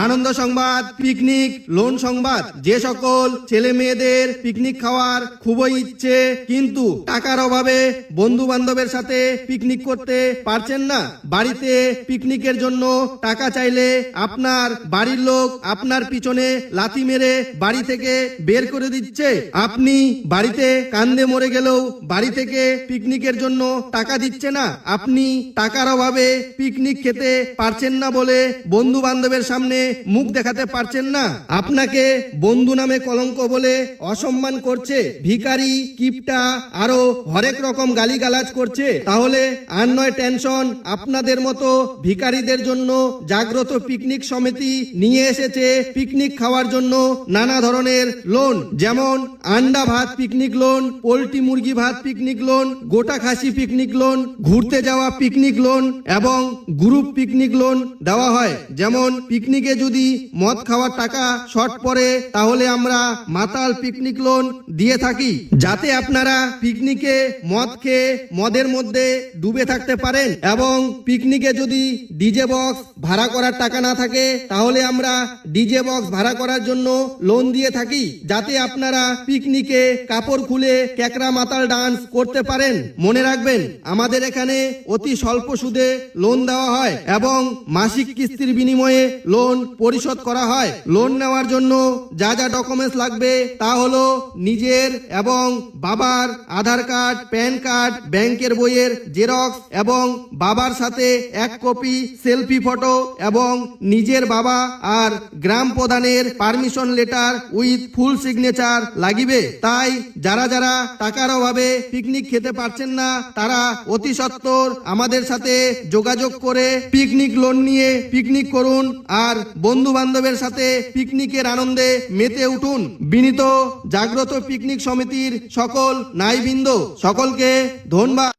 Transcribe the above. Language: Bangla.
আনন্দ সংবাদ, পিকনিক লোন সংবাদ। যে সকল ছেলে মেয়েদের পিকনিক খাওয়ার খুবই ইচ্ছে কিন্তু টাকার অভাবে বন্ধু বান্ধবের সাথে পিকনিক করতে পারছেন না, বাড়িতে পিকনিকের জন্য টাকা চাইলে আপনার বাড়ির লোক আপনার পিছনে লাথি মেরে বাড়ি থেকে বের করে দিচ্ছে। আপনি বাড়িতে কান্দে মরে গেলেও বাড়ি থেকে পিকনিকের জন্য টাকা দিচ্ছে না। আপনি টাকার অভাবে পিকনিক খেতে পারছেন না বলে বন্ধু বান্ধবের সামনে মুখ দেখাতে পারছেন না। আপনাকে বন্ধু নামে কলঙ্ক বলে অসম্মান করছে, ভিখারি, কিপটা আরো হরেক রকম গালিগালাজ করছে। তাহলে আর নয় টেনশন, আপনাদের মতো ভিখারিদের জন্য জাগ্রত পিকনিক সমিতি নিয়ে এসেছে পিকনিক খাওয়ার জন্য নানা ধরনের লোন, যেমন আন্ডা ভাত পিকনিক লোন, পোল্ট্রি মুরগি ভাত পিকনিক লোন, গোটা খাসি পিকনিক লোন, ঘুরতে যাওয়া পিকনিক লোন এবং গ্রুপ পিকনিক লোন দেওয়া হয়। যেমন পিকনিকে যদি মদ খাওয়ার টাকা শর্ট পড়ে তাহলে আমরা মাতাল পিকনিক লোন দিয়ে থাকি, যাতে আপনারা পিকনিকে মদ খেয়ে মদের মধ্যে ডুবে থাকতে পারেন। এবং পিকনিকে যদি ডিজে বক্স ভাড়া করার টাকা না থাকে তাহলে আমরা ডিজে বক্স ভাড়া করার জন্য লোন দিয়ে থাকি, যাতে আপনারা পিকনিকে কাপড় খুলে ক্যাকড়া মাতাল ডান্স করতে পারেন। মনে রাখবেন, আমাদের এখানে অতি স্বল্প সুদে লোন দেওয়া হয় এবং মাসিক কিস্তির বিনিময়ে লোন পরিশোধ করা হয়। লোন নেওয়ার জন্য যা যা ডকুমেন্টস লাগবে তা হলো নিজের এবং বাবার আধার কার্ড, প্যান কার্ড, ব্যাংকের বইয়ের জেরক্স এবং বাবার সাথে এক কপি সেলফি ফটো এবং নিজের বাবা আর গ্রাম প্রধানের permission letter with full signature লাগিবে। তাই যারা যারা টাকার অভাবে পিকনিক খেতে পারছেন না তারা অতি সত্বর আমাদের সাথে যোগাযোগ করে পিকনিক লোন নিয়ে পিকনিক করুন আর বন্ধু বান্ধবের সাথে পিকনিকের আনন্দে মেতে উঠুন। বিনীত জাগ্রত পিকনিক সমিতির সকল নাইবৃন্দ সকলকে ধন্যবাদ।